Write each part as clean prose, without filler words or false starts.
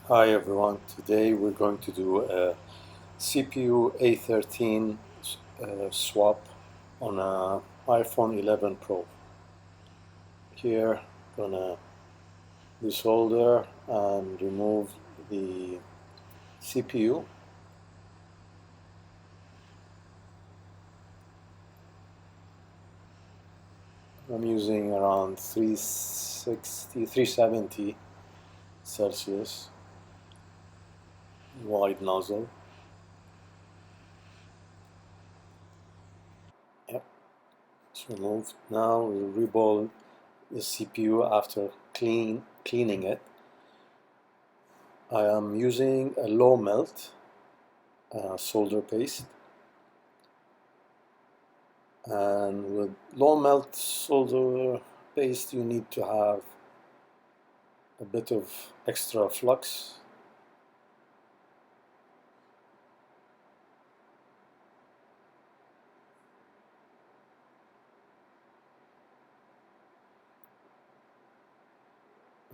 Hi everyone, today we're going to do a CPU A13 swap on a iPhone 11 Pro. Here, gonna desolder and remove the CPU. I'm using around 360, 370 Celsius wide nozzle. Yep, it's removed. Now we'll reball the CPU after cleaning it. I am using a low melt solder paste, and with low melt solder paste you need to have a bit of extra flux,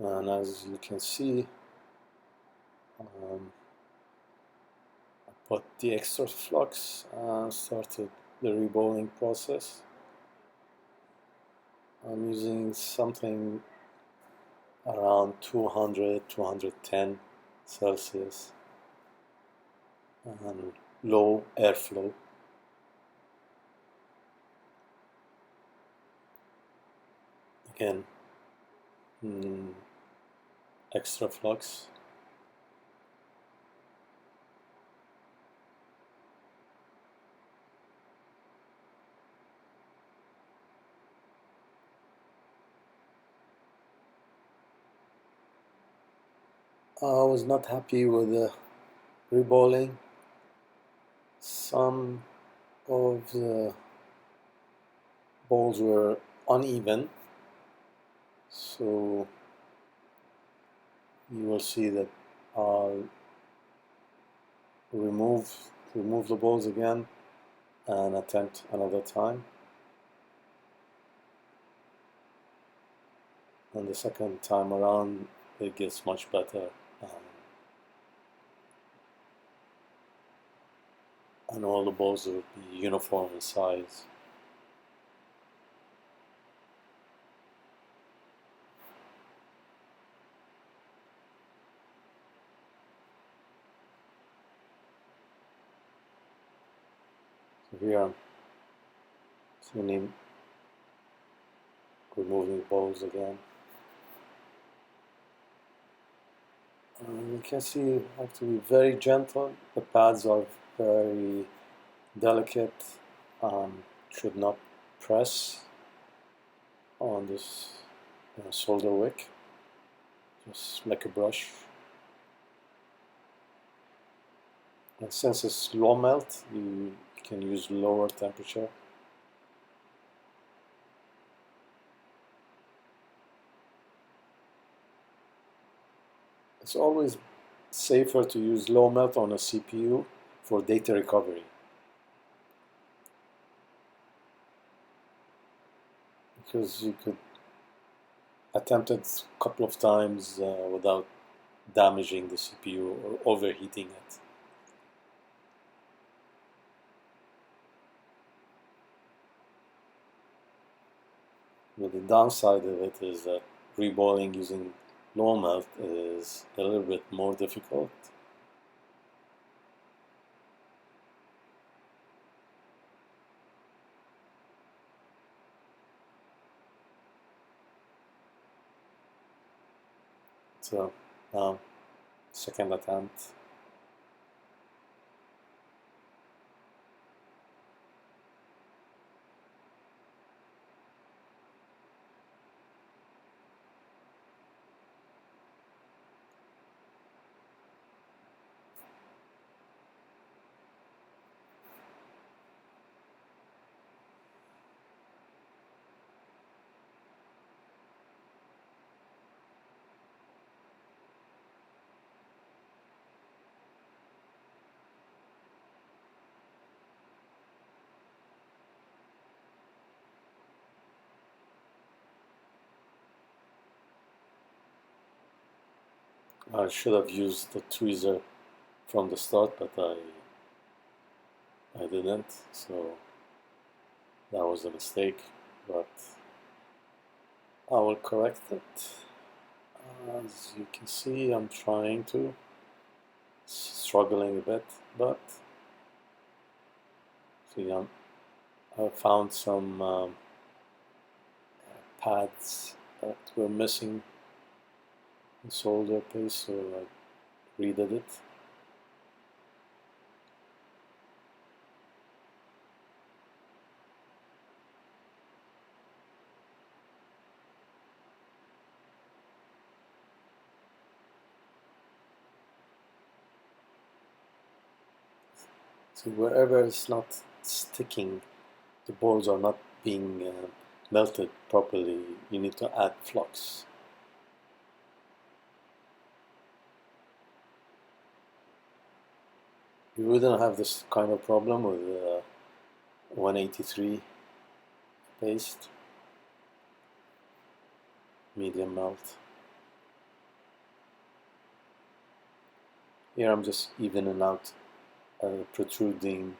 and as you can see, I put the extra flux and started the reballing process. I'm using something around 200-210 Celsius and low airflow. Again, extra flux. I was not happy with the reballing. Some of the balls were uneven, so you will see that I'll remove the balls again and attempt another time. And the second time around it gets much better, and all the balls will be uniform in size. So here I'm cleaning, removing the balls again. You can see you have to be very gentle. The pads are very delicate, should not press on this solder wick, just like a brush. And since it's low melt, you can use lower temperature. It's always safer to use low melt on a CPU for data recovery, because you could attempt it a couple of times without damaging the CPU or overheating it. But the downside of it is that reballing using low melt is a little bit more difficult. So now, second attempt. I should have used the tweezer from the start, but I didn't, so that was a mistake, but I will correct it. As you can see, I'm trying to, struggling a bit, but see, I found some pads that were missing in solder paste, so I redid it. So wherever it's not sticking, the boards are not being melted properly, you need to add flux. You wouldn't have this kind of problem with 183 paste, medium melt. Here I'm just evening out protruding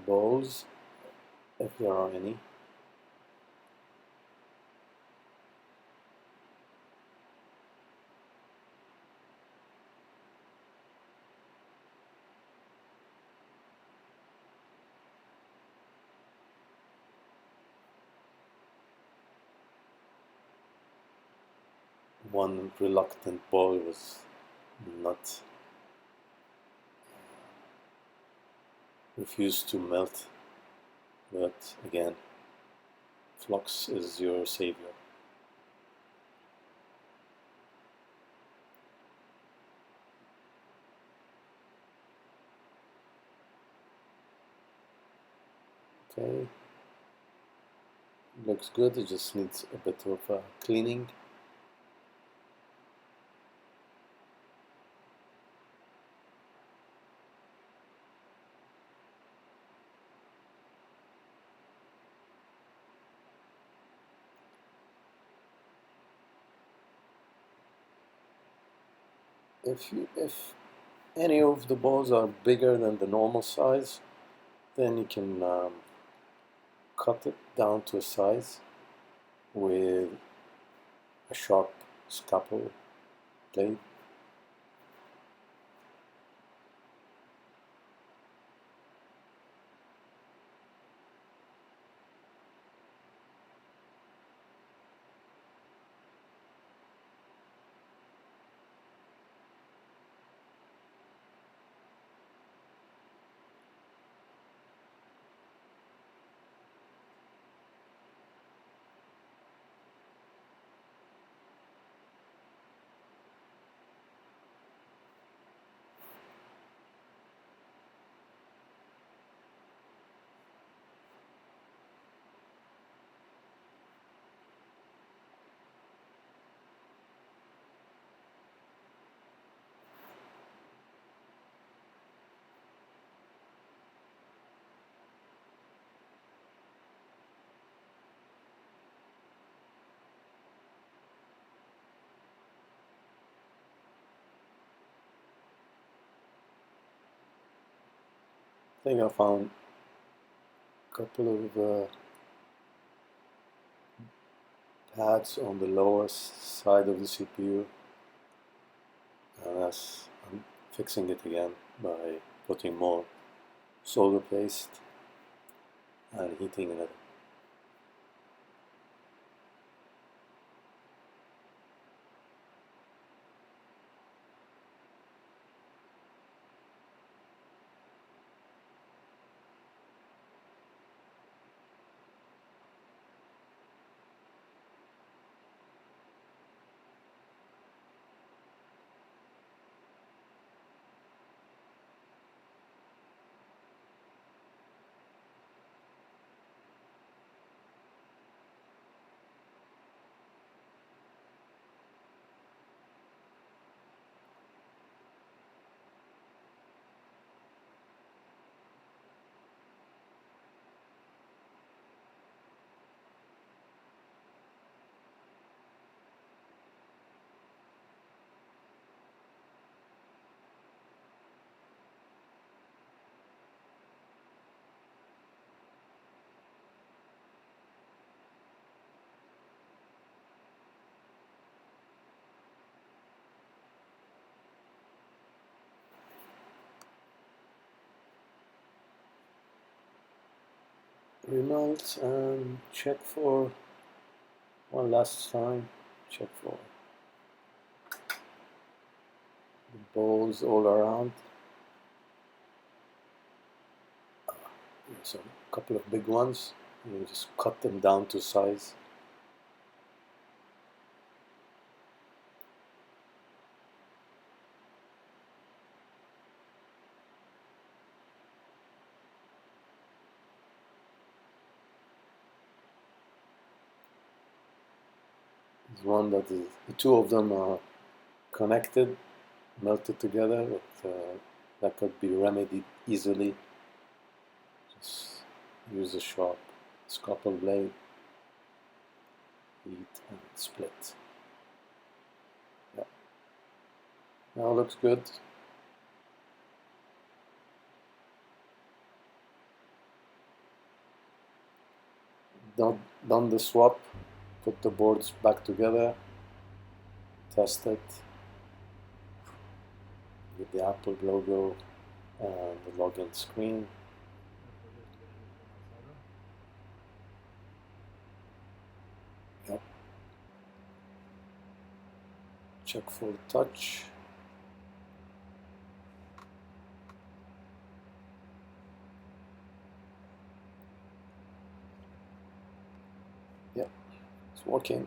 balls, if there are any. One reluctant ball was not refused to melt, but again, flux is your savior. Okay, looks good, it just needs a bit of cleaning. If any of the balls are bigger than the normal size, then you can cut it down to a size with a sharp scalpel blade. I think I found a couple of pads on the lower side of the CPU, and I'm fixing it again by putting more solder paste and heating it. remelt and check for one last time. Check for the balls all around. Here's a couple of big ones. You just cut them down to size. There's one that is, the two of them are connected, melted together, but that could be remedied easily. Just use a sharp scalpel blade, heat and split. Yeah. Now looks good. Done the swap, put the boards back together, test it with the Apple logo and the login screen. Yep. Check for touch. Yep, it's working.